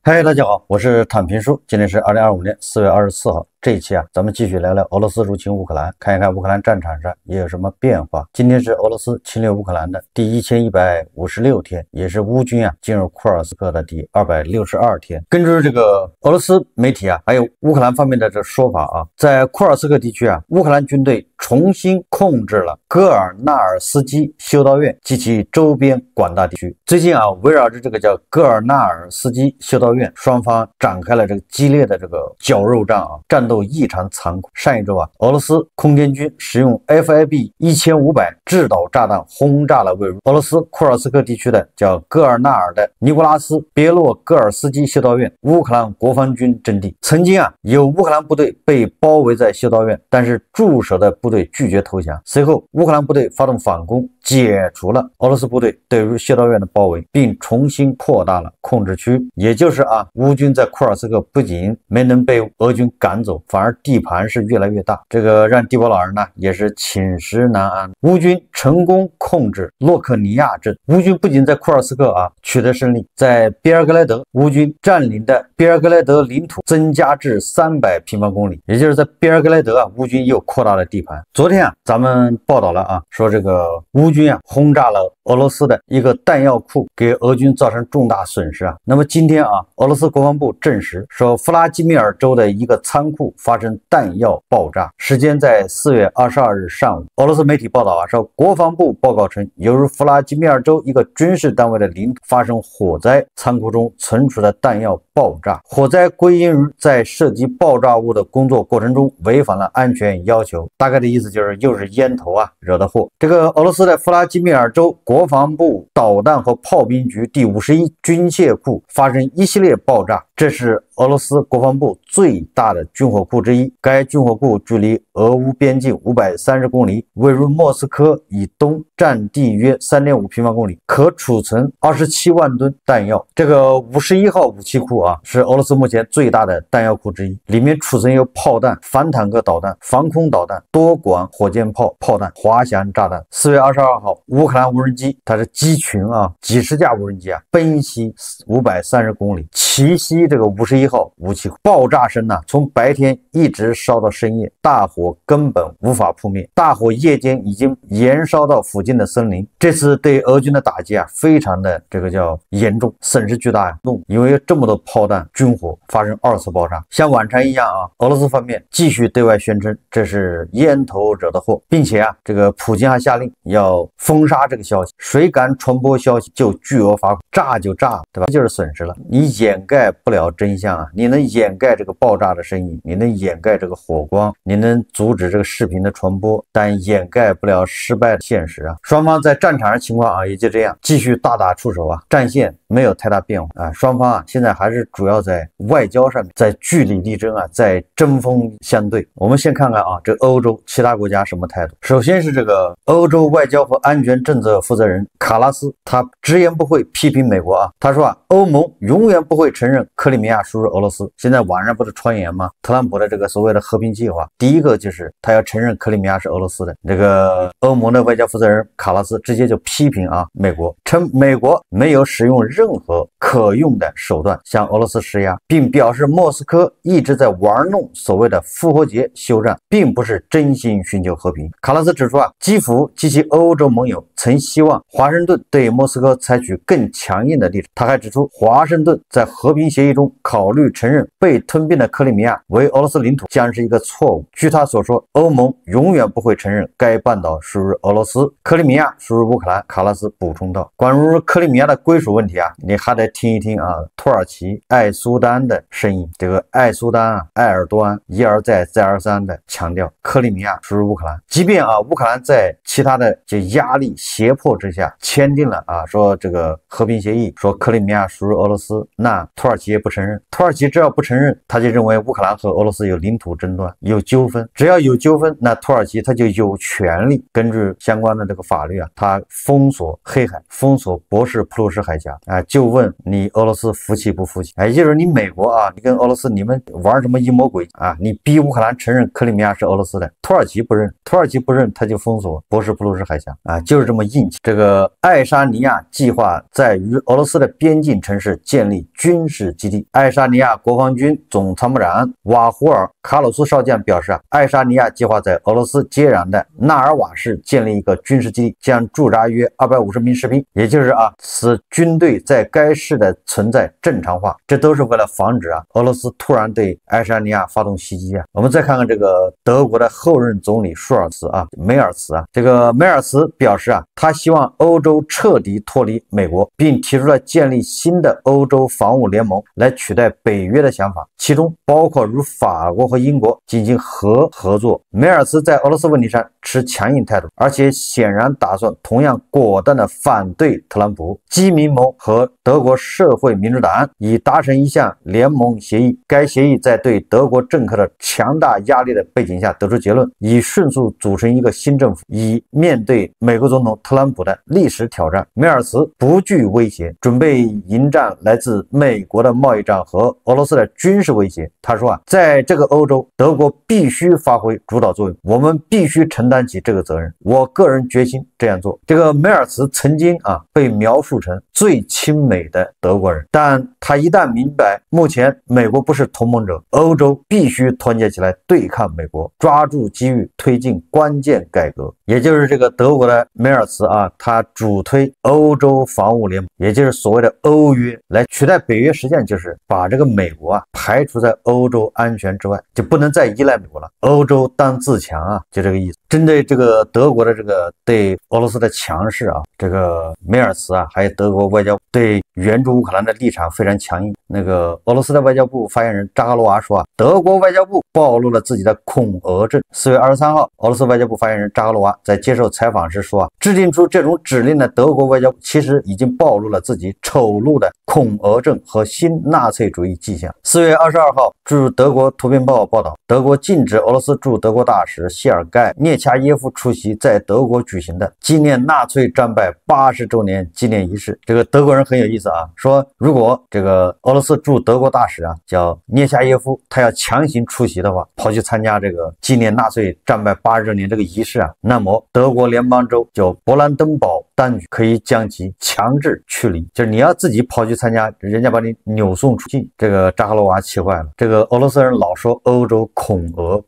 嗨，大家好，我是坦平叔。今天是2025年4月24号。这一期咱们继续聊聊俄罗斯入侵乌克兰，看一看乌克兰战场上也有什么变化。今天是俄罗斯侵略乌克兰的第1156天，也是乌军进入库尔斯克的第262天。根据这个俄罗斯媒体还有乌克兰方面的这说法在库尔斯克地区乌克兰军队重新控制了戈尔纳尔斯基修道院及其周边广大地区。最近围绕着这个叫戈尔纳尔斯基修道院，双方展开了这个激烈的这个绞肉战战斗异常残酷。上一周俄罗斯空天军使用 FIB-1500制导炸弹轰炸了位于俄罗斯库尔斯克地区的叫戈尔纳尔的尼古拉斯别洛戈尔斯基修道院，乌克兰国防军阵地。曾经有乌克兰部队被包围在修道院，但是驻守的部队拒绝投降。随后乌克兰部队发动反攻，解除了俄罗斯部队对于修道院的包围，并重新扩大了控制区。也就是乌军在库尔斯克不仅没能被俄军赶走，反而地盘是越来越大，这个让地波老人也是寝食难安。乌军成功控制洛克尼亚镇，乌军不仅在库尔斯克取得胜利，在别尔格莱德乌军占领的别尔格莱德领土增加至300平方公里，也就是在别尔格莱德乌军又扩大了地盘。昨天咱们报道了说这个乌军轰炸了俄罗斯的一个弹药库，给俄军造成重大损失那么今天俄罗斯国防部证实说，弗拉基米尔州的一个仓库发生弹药爆炸，时间在4月22日上午。俄罗斯媒体报道说，国防部报告称，由于弗拉基米尔州一个军事单位的领土发生火灾，仓库中存储的弹药爆炸，火灾归因于在射击爆炸物的工作过程中违反了安全要求。大概的意思就是又是烟头惹的祸。这个俄罗斯的弗拉基米尔州国防部导弹和炮兵局第51军械库发生一系列爆炸，这是俄罗斯国防部最大的军火库之一。该军火库距离俄乌边境530公里，位于莫斯科以东，占地约 3.5 平方公里，可储存27万吨弹药。这个51号武器库是俄罗斯目前最大的弹药库之一，里面储存有炮弹、反坦克导弹、防空导弹、多管火箭炮、炮弹、滑翔炸弹。4月22号，乌克兰无人机，它是机群几十架无人机奔袭530公里，奇袭这个51号武器库。爆炸声从白天一直烧到深夜，大火根本无法扑灭，大火夜间已经延烧到附近的森林。这次对俄军的打击非常的这个叫严重，损失巨大因为这么多炮弹军火发生2次爆炸。像往常一样俄罗斯方面继续对外宣称这是烟头惹的祸，并且这个普京还下令要封杀这个消息，谁敢传播消息就巨额罚款，炸就炸，对吧？这就是损失了。你掩盖不了真相你能掩盖这个爆炸的声音，你能掩盖这个火光，你能阻止这个视频的传播，但掩盖不了失败的现实双方在战场上情况也就这样，继续大打出手战线没有太大变化双方现在还是主要在外交上面，在据理力争在针锋相对。我们先看看这欧洲其他国家什么态度。首先是这个欧洲外交和安全政策负责人卡拉斯，他直言不讳批评美国他说欧盟永远不会承认克里米亚属于俄罗斯。现在网上不是传言吗？特朗普的这个所谓的和平计划，第一个就是他要承认克里米亚是俄罗斯的。这个欧盟的外交负责人卡拉斯直接就批评美国，称美国没有使用任何可用的手段向俄罗斯施压，并表示莫斯科一直在玩弄所谓的复活节休战，并不是真心寻求和平。卡拉斯指出基辅及其欧洲盟友曾希望华盛顿对莫斯科采取更强硬的立场。他还指出，华盛顿在和平协议中考虑承认被吞并的克里米亚为俄罗斯领土将是一个错误。据他所说，欧盟永远不会承认该半岛属于俄罗斯，克里米亚属于乌克兰。卡拉斯补充道，关于克里米亚的归属问题你还得听一听土耳其艾苏丹的声音。这个艾苏丹埃尔多安一而再再而三的强调克里米亚属于乌克兰，即便乌克兰在其他的这压力胁迫之下签订了说这个和平协议，说克里米亚属于俄罗斯，那土耳其也不承认。土耳其只要不承认，他就认为乌克兰和俄罗斯有领土争端，有纠纷。只要有纠纷，那土耳其他就有权利根据相关的这个法律他封锁黑海，封锁博士普鲁士海峡啊，就问你俄罗斯服气不服气？哎，也就是你美国啊，你跟俄罗斯你们玩什么阴谋诡计啊？你逼乌克兰承认克里米亚是俄罗斯的，土耳其不认，土耳其不认他就封锁博什普鲁斯海峡啊，就是这么硬气。这个爱沙尼亚计划在与俄罗斯的边境城市建立军事基地。爱沙尼亚国防军总参谋长瓦胡尔·卡鲁斯少将表示啊，爱沙尼亚计划在俄罗斯接壤的纳尔瓦市建立一个军事基地，将驻扎约250名士兵，也就是啊，使军队在该市的存在正常化。这都是为了防止啊，俄罗斯突然对爱沙尼亚发动袭击啊。我们再看看这个德国的后任总理舒尔茨啊，梅尔茨啊，这个梅尔茨表示啊，他希望欧洲彻底脱离美国，并提出了建立新的欧洲防务联盟来取代北约的想法，其中包括与法国和英国进行合作。梅尔茨在俄罗斯问题上持强硬态度，而且显然打算同样果断地反对特朗普。基民盟和德国社会民主党已达成一项联盟协议，该协议在对德国政客的强大压力的背景下得出结论，以迅速组成一个新政府，以面对美国总统特朗普的历史挑战。梅尔茨不惧威胁，准备迎战来自美国的贸易战和俄罗斯的军事威胁。他说啊，在这个欧洲，德国必须发挥主导作用，我们必须承担起这个责任。我个人决心这样做。这个梅尔茨曾经啊被描述成最亲美的德国人，但他一旦明白目前美国不是同盟者，欧洲必须团结起来对抗美国，抓住机遇推进关键改革。也就是这个德国的梅尔茨啊，他主推欧洲防务联盟，也就是所谓的欧约，来取代北约，实际上就是把这个美国啊排除在欧洲安全之外，就不能再依赖美国了，欧洲当自强啊，就这个意思。针对这个德国的这个对俄罗斯的强势啊，这个梅尔茨啊，还有德国外交对援助乌克兰的立场非常强硬。那个俄罗斯的外交部发言人扎哈罗娃说啊，德国外交部暴露了自己的恐俄症。4月23号，俄罗斯外交部发言人扎哈罗娃在接受采访时说啊，制定出这种指令的德国外交部其实已经暴露了自己丑陋的恐俄症和新纳粹主义迹象。4月22号，据德国图片报报道，德国禁止俄罗斯驻德国大使谢尔盖·涅恰耶夫出席在德国举行的纪念纳粹战败80周年纪念仪式。这个德国人很有意思啊，说如果这个俄罗斯驻德国大使啊叫涅恰耶夫，他要强行出席的话，跑去参加这个纪念纳粹战败80周年这个仪式啊，那么德国联邦州叫勃兰登堡当局可以将其强制驱离。就是你要自己跑去参加，人家把你扭送出境。这个扎哈罗娃气坏了，这个俄罗斯人老说欧洲恐俄，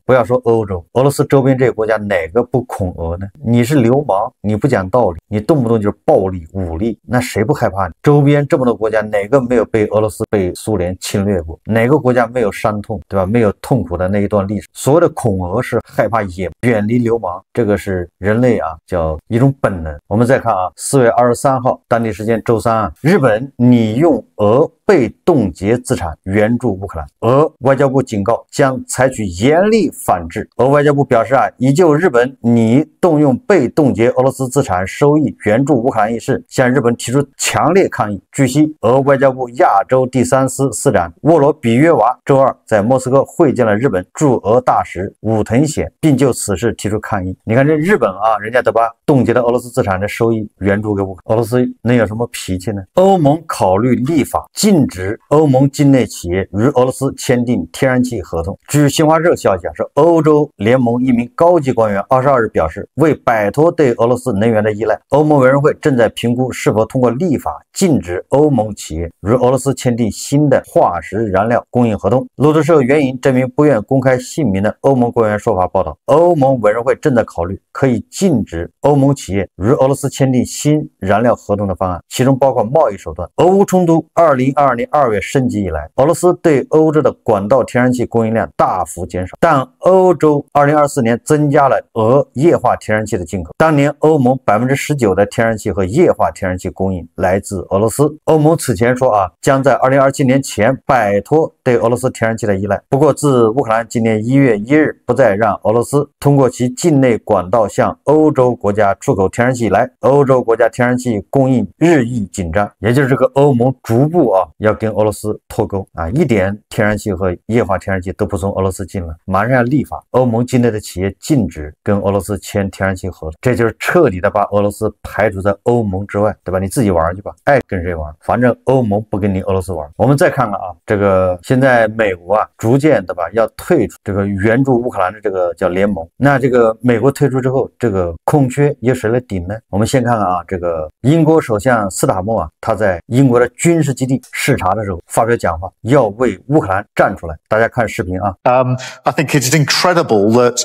不要说欧洲，俄罗斯周边这些国家哪个不恐俄呢？你是流氓，你不讲道理，你动不动就是暴力武力，那谁不害怕你？周边这么多国家，哪个没有被俄罗斯被苏联侵略过？哪个国家没有伤痛，对吧？没有痛苦的那一段历史。所谓的恐俄是害怕野，远离流氓，这个是人类啊叫一种本能。我们再看啊，4月23号当地时间周三啊，日本拟用俄被冻结资产援助乌克兰，俄外交部警告将采取严厉反制。俄外交部表示啊，已就日本拟动用被冻结俄罗斯资产收益援助乌克兰一事，向日本提出强烈抗议。据悉，俄外交部亚洲第3司司长沃罗比约娃周二在莫斯科会见了日本驻俄大使武藤显，并就此事提出抗议。你看这日本啊，人家都把冻结了俄罗斯资产的收益援助给乌克兰，俄罗斯能有什么脾气呢？欧盟考虑立法禁止欧盟境内企业与俄罗斯签订天然气合同。据新华社消息啊，说欧洲联盟一名高级官员22日表示，为摆脱对俄罗斯能源的依赖，欧盟委员会正在评估是否通过立法禁止欧盟企业与俄罗斯签订新的化石燃料供应合同。路透社援引这名不愿公开姓名的欧盟官员说法报道，欧盟委员会正在考虑可以禁止欧盟企业与俄罗斯签订新燃料合同的方案，其中包括贸易手段。俄乌冲突2022年2月升级以来，俄罗斯对欧洲的管道天然气供应量大幅减少，但欧洲2024年增加了俄液化天然气的进口。当年欧盟19%的天然气和液化天然气供应来自俄罗斯。欧盟此前说啊，将在2027年前摆脱对俄罗斯天然气的依赖。不过自乌克兰今年1月1日不再让俄罗斯通过其境内管道向欧洲国家出口天然气以来，欧洲国家天然气供应日益紧张，也就是这个欧盟逐步要跟俄罗斯脱钩啊，一点天然气和液化天然气都不从俄罗斯进了，马上要立法，欧盟境内的企业禁止跟俄罗斯签天然气合同，这就是彻底的把俄罗斯排除在欧盟之外，对吧？你自己玩去吧，爱跟谁玩，反正欧盟不跟你俄罗斯玩。我们再看看啊，这个现在美国啊，逐渐的吧要退出这个援助乌克兰的这个叫联盟。那这个美国退出之后，这个空缺由谁来顶呢？我们先看看啊，这个英国首相斯塔默啊，他在英国的军事基地视察的时候发表讲话，要为乌克兰站出来。大家看视频啊。I think it is incredible that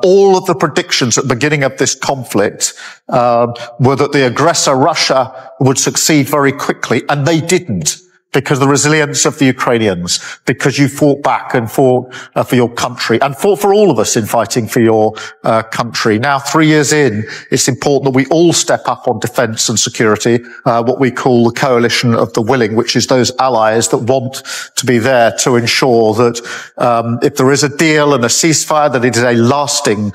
all of the predictions at the beginning of this conflict were that the aggressor Russia would succeed very quickly, and they didn't. Because the resilience of the Ukrainians, because you fought back and fought for your country, and fought for all of us in fighting for your country. Now, 3 years in, it's important that we all step up on defence and security, what we call the coalition of the willing, which is those allies that want to be there to ensure that if there is a deal and a ceasefire, that it is a lasting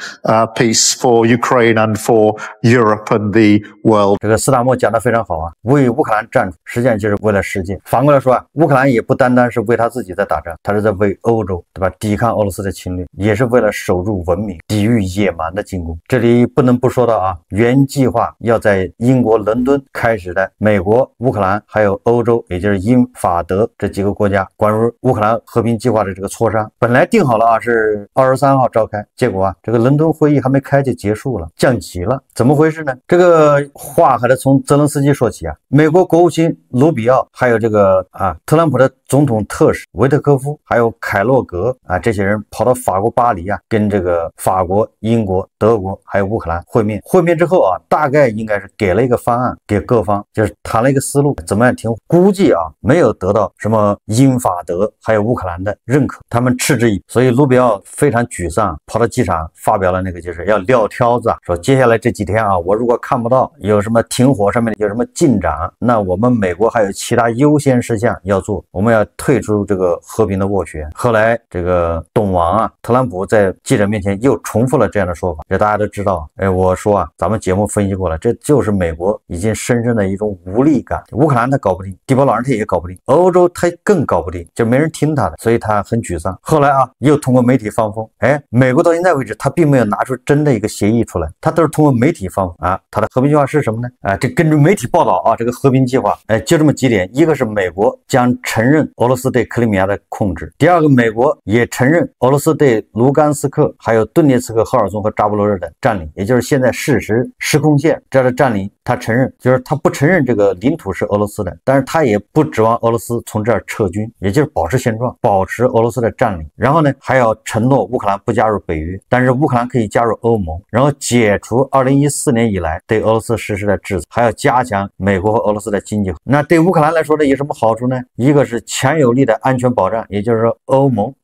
peace for Ukraine and for Europe and the world. 这个斯塔默讲得非常好啊，为乌克兰站出，实际上就是为了世界。反过来说啊，乌克兰也不单单是为他自己在打仗，他是在为欧洲，对吧？抵抗俄罗斯的侵略，也是为了守住文明，抵御野蛮的进攻。这里不能不说到啊，原计划要在英国伦敦开始的美国、乌克兰还有欧洲，也就是英法德这几个国家关于乌克兰和平计划的这个磋商，本来定好了啊，是23号召开，结果啊，这个伦敦会议还没开就结束了，降级了，怎么回事呢？这个话还得从泽连斯基说起啊，美国国务卿卢比奥，还有这个特朗普的总统特使维特科夫，还有凯洛格啊，这些人跑到法国巴黎啊，跟这个法国、英国、德国还有乌克兰会面。会面之后啊，大概应该是给了一个方案给各方，就是谈了一个思路，怎么样停火。估计啊，没有得到什么英法德还有乌克兰的认可，他们嗤之以鼻。所以卢比奥非常沮丧，跑到机场发表了那个就是要撂挑子啊，说接下来这几天啊，我如果看不到有什么停火上面有什么进展，那我们美国还有其他优先事项要做，我们要退出这个和平的斡旋。后来这个董王啊，特朗普在记者面前又重复了这样的说法，这大家都知道。我说啊，咱们节目分析过了，这就是美国已经深深的一种无力感。乌克兰他搞不定，地方老人他也搞不定，欧洲他更搞不定，就没人听他的，所以他很沮丧。后来啊，又通过媒体放风，美国到现在为止他并没有拿出真的一个协议出来，他都是通过媒体放风啊。他的和平计划是什么呢？这根据媒体报道啊，这个和平计划就这么几点，一个是美国将承认俄罗斯对克里米亚的控制，第二个美国也承认俄罗斯对卢甘斯克还有顿涅茨克、赫尔松和扎波罗热的占领，也就是现在事实失控线这样的占领，他承认，就是他不承认这个领土是俄罗斯的，但是他也不指望俄罗斯从这儿撤军，也就是保持现状，保持俄罗斯的占领。然后呢，还要承诺乌克兰不加入北约，但是乌克兰可以加入欧盟，然后解除2014年以来对俄罗斯实施的制裁，还要加强美国和俄罗斯的经济。那对乌克兰来说呢，有什么好处呢？一个是强有力的安全保障，也就是说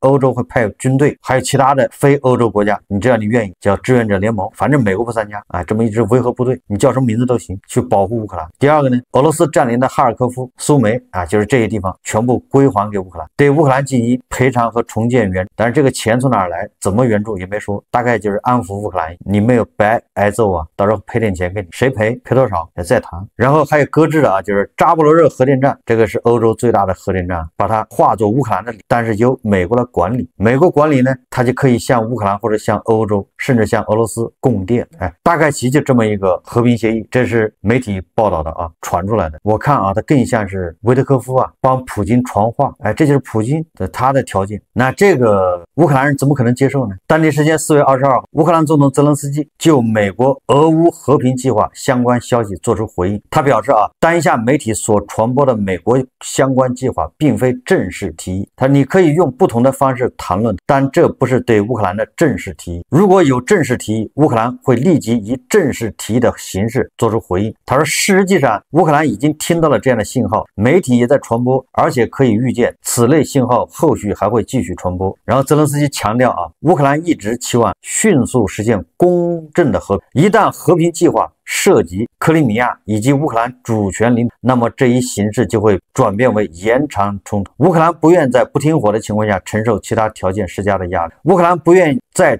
欧洲会派军队，还有其他的非欧洲国家，你只要你愿意叫志愿者联盟，反正美国不参加这么一支维和部队，你叫什么名字都行，去保护乌克兰。第二个呢，俄罗斯占领的哈尔科夫、苏梅就是这些地方全部归还给乌克兰，对乌克兰进行赔偿和重建援助，但是这个钱从哪儿来，怎么援助也没说，大概就是安抚乌克兰，你没有白挨揍啊，到时候赔点钱给你，谁赔多少再谈。然后还有搁置的就是扎波罗热核电站，这个是欧洲最大的核电站，把它划作乌克兰的，但是由美国来管理。美国管理呢，它就可以向乌克兰或者向欧洲，甚至向俄罗斯供电。大概其就这么一个和平协议，这是媒体报道的传出来的。我看它更像是维特科夫帮普京传话，这就是普京的他的条件。那这个乌克兰人怎么可能接受呢？当地时间4月22号，乌克兰总统泽连斯基就美国俄乌和平计划相关消息做出回应。他表示当下媒体所传播的美国相关计划并非正式提议，你可以用不同的方式谈论，但这不是对乌克兰的正式提议。如果有正式提议，乌克兰会立即以正式提议的形式做出回应。他说，实际上乌克兰已经听到了这样的信号，媒体也在传播，而且可以预见此类信号后续还会继续传播。然后泽连斯基强调乌克兰一直期望迅速实现公正的和平，一旦和平计划涉及克里米亚以及乌克兰主权领土，那么这一形势就会转变为延长冲突。乌克兰不愿在不听火的情况下承受其他条件施加的压力，乌克兰不愿再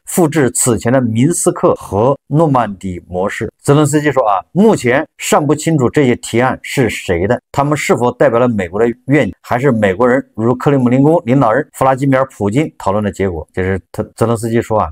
复制此前的明斯克和诺曼底模式。泽伦斯基说目前尚不清楚这些提案是谁的，他们是否代表了美国的愿景，还是美国人如克里姆林宫领导人弗拉基米尔·普京讨论的结果。就是泽伦斯基说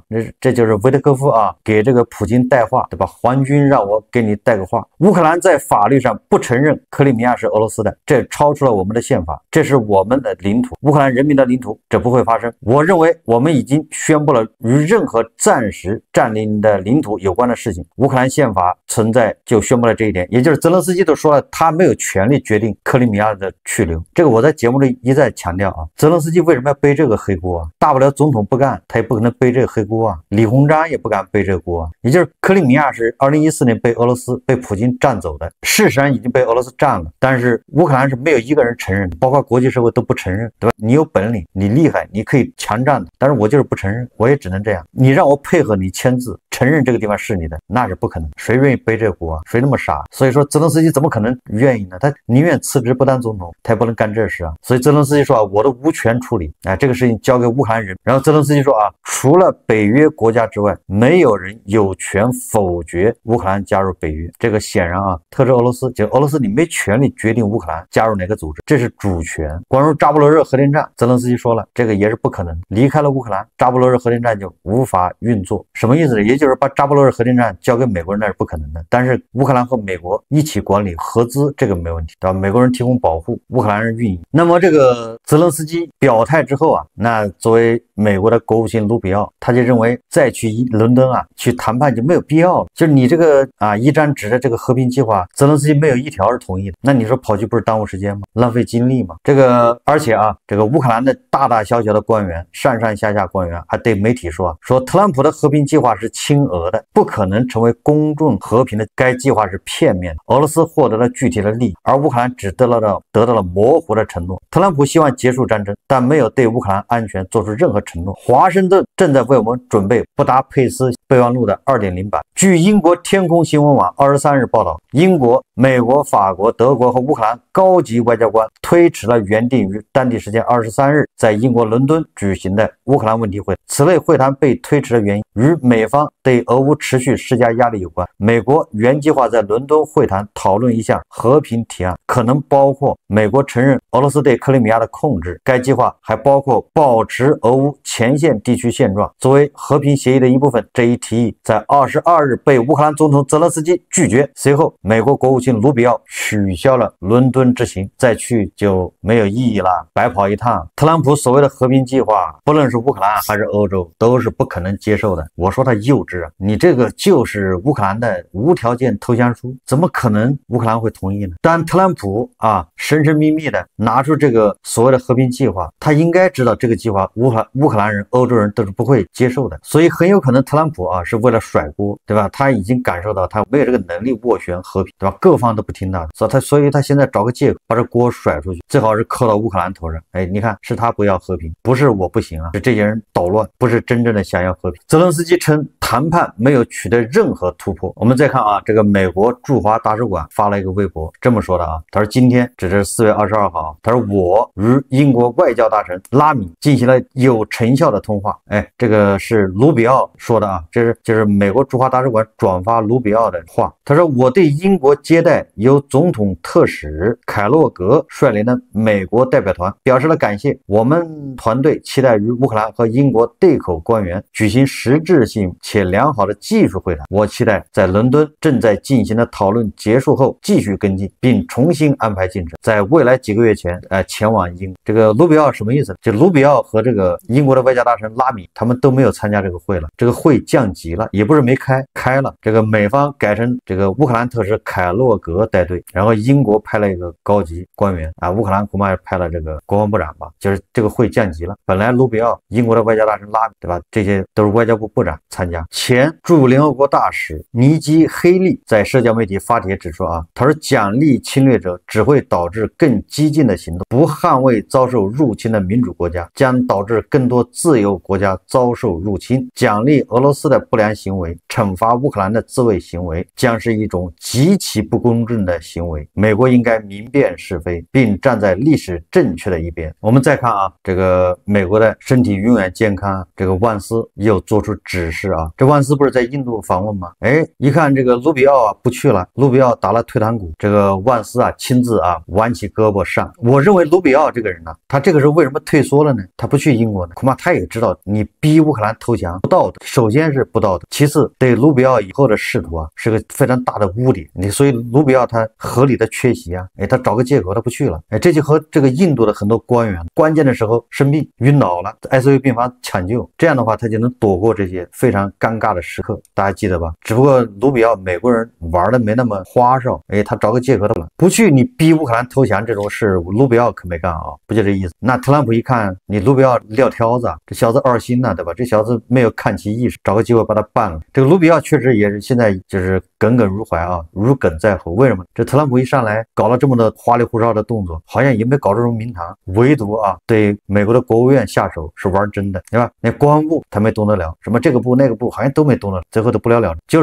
这就是维特科夫给这个普京带话，对吧？皇军让我给你带个话。乌克兰在法律上不承认克里米亚是俄罗斯的，这超出了我们的宪法，这是我们的领土，乌克兰人民的领土，这不会发生。我认为我们已经宣布了与任何暂时占领的领土有关的事情，乌克兰宪法存在就宣布了这一点，也就是泽连斯基都说了，他没有权利决定克里米亚的去留。这个我在节目里一再强调泽连斯基为什么要背这个黑锅大不了总统不干，他也不可能背这个黑锅李鸿章也不敢背这个锅也就是克里米亚是2014年被俄罗斯被普京占走的，事实上已经被俄罗斯占了，但是乌克兰是没有一个人承认，包括国际社会都不承认，对吧？你有本领，你厉害，你可以强占的，但是我就是不承认，我也只能这样。你让我配合你签字承认这个地方是你的，那是不可能，谁愿意背这个锅谁那么傻？所以说泽连斯基怎么可能愿意呢？他宁愿辞职不当总统，他也不能干这事所以泽连斯基说我都无权处理这个事情交给乌克兰人。然后泽连斯基说除了北约国家之外，没有人有权否决乌克兰加入北约。这个显然特指俄罗斯，就俄罗斯你没权利决定乌克兰加入哪个组织，这是主权。关于扎波罗热核电站，泽连斯基说了，这个也是不可能，离开了乌克兰，扎波罗热核电站就无法运作。什么意思呢？也就是把扎波罗热核电站交给美国人，那是不可能的。但是乌克兰和美国一起管理合资，这个没问题，对吧？美国人提供保护，乌克兰人运营。那么这个泽连斯基表态之后那作为美国的国务卿卢比奥，他就认为再去伦敦去谈判就没有必要了，就是你这个一张纸的这个和平计划，泽连斯基没有一条是同意的，那你说跑去不是耽误时间吗？浪费精力吗？这个而且这个乌克兰的大大小小的官员，上上下下官员还对媒体说特朗普的和平计划是亲俄的，不可能成为公众和平的，该计划是片面的，俄罗斯获得了具体的利益，而乌克兰只得到了模糊的承诺。特朗普希望结束战争，但没有对乌克兰安全做出任何承诺。华盛顿正在为我们准备布达佩斯备忘录的 2.0 版。据英国天空新闻网23日报道，英国、美国、法国、德国和乌克兰高级外交官推迟了原定于当地时间23日在英国伦敦举行的乌克兰问题会。此类会谈被推迟的原因与美方对俄乌持续施加压力有关。美国原计划在伦敦会谈讨论一项和平提案，可能包括美国承认俄罗斯对克里米亚的控制，该计划还包括保持俄乌前线地区现状作为和平协议的一部分。这一提议在22日被乌克兰总统泽连斯基拒绝，随后美国国务卿卢比奥取消了伦敦之行，再去就没有意义了，白跑一趟。特朗普所谓的和平计划，不论是乌克兰还是欧洲都是不可能接受的。我说他幼稚你这个就是乌克兰的无条件投降书，怎么可能乌克兰会同意呢？但特朗普神神秘秘的拿出这个所谓的和平计划，他应该知道这个计划乌克兰人、欧洲人都是不会接受的，所以很有可能特朗普是为了甩锅，对吧？他已经感受到他没有这个能力斡旋和平，对吧？各方都不听他的，所以他现在找个借口把这锅甩出去，最好是扣到乌克兰头上。你看是他不要和平，不是我不行是这些人捣乱，不是真正的想要和平。泽连斯基称谈判没有取得任何突破。我们再看这个美国驻华大使馆发了一个微博，这么说的他说今天这是4月22号，他说我与英国外交大臣拉米进行了有成效的通话。这个是卢比奥说的就是美国驻华大使馆转发卢比奥的话。他说我对英国接待由总统特使凯洛格率领的美国代表团表示了感谢，我们团队期待与乌克兰和英国对口官员举行实质性且良好的技术会谈。我期待在伦敦正在进行的讨论结束后继续跟进，并重新安排进程，在未来几个月前前往英。这个卢比奥什么意思？就卢比奥和这个英国的外交大臣拉米他们都没有参加这个会了，这个会降级了，也不是没开了，这个美方改成这个乌克兰特使凯洛格带队，然后英国派了一个高级官员乌克兰恐怕也派了这个国防部长吧，就是这个会降级了。本来卢比奥英国的外交大臣拉米，对吧？这些都是外交部部长参加。前驻联合国大使尼基黑利在社交媒体发帖指出他说奖励侵略者者只会导致更激进的行动，不捍卫遭受入侵的民主国家，将导致更多自由国家遭受入侵。奖励俄罗斯的不良行为，惩罚乌克兰的自卫行为，将是一种极其不公正的行为。美国应该明辨是非，并站在历史正确的一边。我们再看啊，这个美国的身体永远健康，这个万斯又做出指示啊。这万斯不是在印度访问吗？一看这个卢比奥啊不去了，卢比奥打了退堂鼓，这个万斯啊亲自啊挽起胳膊上。我认为卢比奥这个人呢，他这个时候为什么退缩了呢？他不去英国呢？恐怕他也知道你逼乌克兰投降不道德，首先是不道德，其次对卢比奥以后的仕途啊是个非常大的污点。所以卢比奥他合理的缺席啊，他找个借口他不去了。这就和这个印度的很多官员关键的时候生病晕倒了，ICU 病房抢救，这样的话他就能躲过这些非常尴尬的时刻，大家记得吧？只不过卢比奥美国人玩的没那么花哨，他找个借口他不去，你逼乌克兰投降这种事卢比奥可没干啊，不就这意思。那特朗普一看你卢比奥撂挑子啊，这小子二心呢，对吧？这小子没有看齐意识，找个机会把他办了。这个卢比奥确实也是现在就是耿耿如怀啊，如鲠在喉。为什么？这特朗普一上来搞了这么多花里胡哨的动作，好像也没搞出什么名堂，唯独啊对美国的国务院下手是玩真的，对吧？连国防部他没动得了，什么这个部那个部好像都没动得了，最后都不了了之，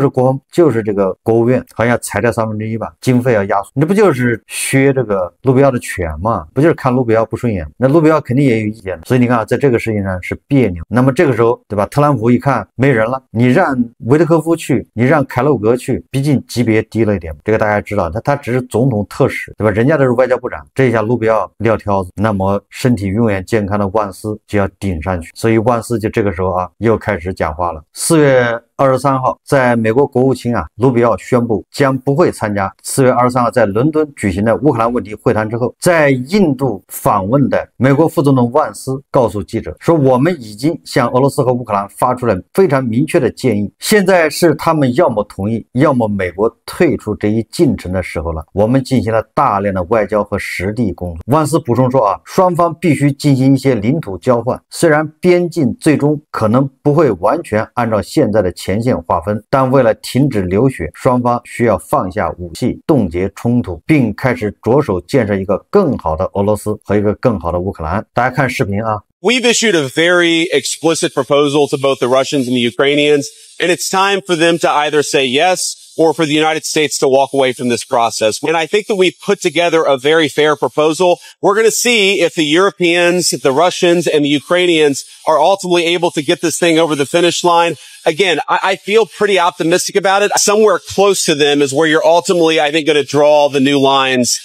就是这个国务院好像裁掉1/3吧，经费要压缩，这不就是削这个卢比奥的权吗？不就是看卢比奥不顺眼？那卢比奥肯定也有意见，所以你看啊，在这个事情上是别扭。那么这个时候，对吧？特朗普一看没人了，你让维特科夫去，你让凯洛格去，毕竟级别低了一点，这个大家知道，他只是总统特使，对吧？人家都是外交部长，这一下卢比奥撂挑子，那么身体永远健康的万斯就要顶上去，所以万斯就这个时候啊又开始讲话了。4月23号，在美国国务卿卢比奥宣布将不会参加4月23号在伦敦举行的乌克兰问题会谈之后，在印度访问的美国副总统万斯告诉记者说，我们已经向俄罗斯和乌克兰发出了非常明确的建议，现在是他们要么同意，要么美国退出这一进程的时候了。我们进行了大量的外交和实地工作。万斯补充说双方必须进行一些领土交换，虽然边境最终可能不会完全按照现在的前线划分，但为了停止流血，双方需要放下武器，冻结冲突，并开始着手建设一个更好的俄罗斯和一个更好的乌克兰。大家看视频啊。We've issued a very explicit proposal to both the Russians and the Ukrainians, and it's time for them to either say yes or for the United States to walk away from this process. And I think that we've put together a very fair proposal. We're going to see if the Europeans, the Russians, and the Ukrainians are ultimately able to get this thing over the finish line. Again, I feel pretty optimistic about it. Somewhere close to them is where you're ultimately, I think, going to draw the new lines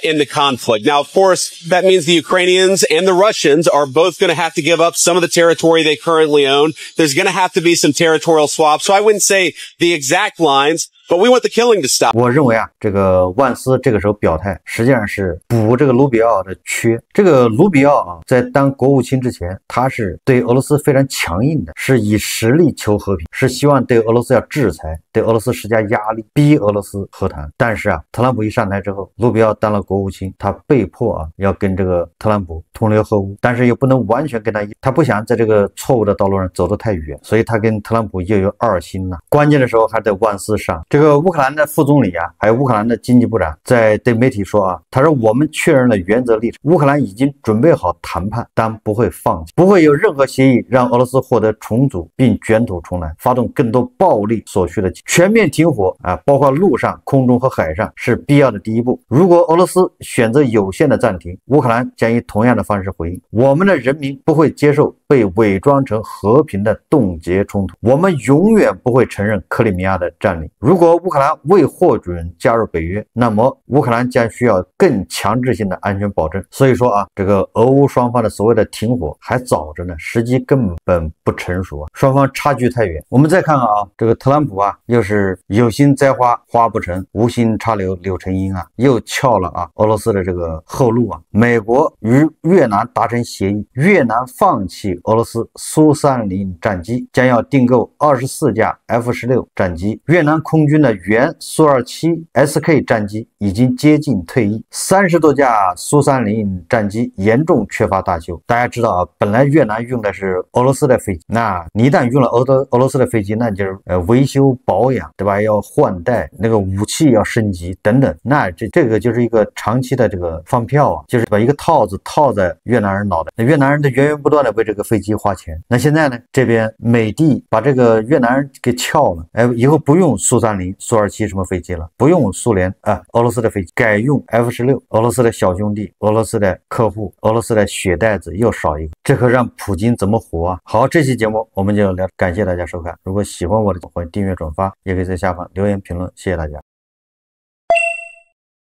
in the conflict. Now, of course, that means the Ukrainians and the Russians are both going to have to give up some of the territory they currently own. There's going to have to be some territorial swaps. So I wouldn't say the exact lines, but we want the killing to stop. 我认为这个万斯这个时候表态，实际上是补这个卢比奥的缺。这个卢比奥在当国务卿之前，他是对俄罗斯非常强硬的，是以实力求和平，是希望对俄罗斯要制裁，对俄罗斯施加压力，逼俄罗斯和谈。但是特朗普一上台之后，卢比奥当了国务卿，他被迫要跟这个特朗普同流合污，但是又不能完全跟他不想在这个错误的道路上走得太远，所以他跟特朗普又有二心了。关键的时候还得万斯上。这个乌克兰的副总理还有乌克兰的经济部长在对媒体说他说我们确认了原则立场，乌克兰已经准备好谈判，但不会放弃，不会有任何协议让俄罗斯获得重组并卷土重来，发动更多暴力所需的全面停火包括陆上、空中和海上是必要的第一步。如果俄罗斯选择有限的暂停，乌克兰将以同样的方式回应。我们的人民不会接受被伪装成和平的冻结冲突，我们永远不会承认克里米亚的占领。如果乌克兰未获准加入北约，那么乌克兰将需要更强制性的安全保证。所以说这个俄乌双方的所谓的停火还早着呢，时机根本不成熟双方差距太远。我们再看看这个特朗普又是有心栽花花不成，无心插柳柳成荫又撬了俄罗斯的这个后路美国与越南达成协议，越南放弃俄罗斯苏30战机，将要订购24架F-16战机。越南空军军的原苏27 SK 战机已经接近退役，30多架苏30战机严重缺乏大修。大家知道啊，本来越南用的是俄罗斯的飞机，那你一旦用了俄罗斯的飞机，那就是维修保养，对吧？要换代，那个武器要升级等等，那这个就是一个长期的这个放票啊，就是把一个套子套在越南人脑袋，那越南人的源源不断的为这个飞机花钱。那现在呢，这边美帝把这个越南人给撬了，以后不用苏30、苏27什么飞机了，不用苏联俄罗斯的飞机，改用 F16，俄罗斯的小兄弟，俄罗斯的客户，俄罗斯的血袋子又少一个，这可让普京怎么活啊？好，这期节目我们就聊，感谢大家收看。如果喜欢我的，欢迎订阅转发，也可以在下方留言评论，谢谢大家。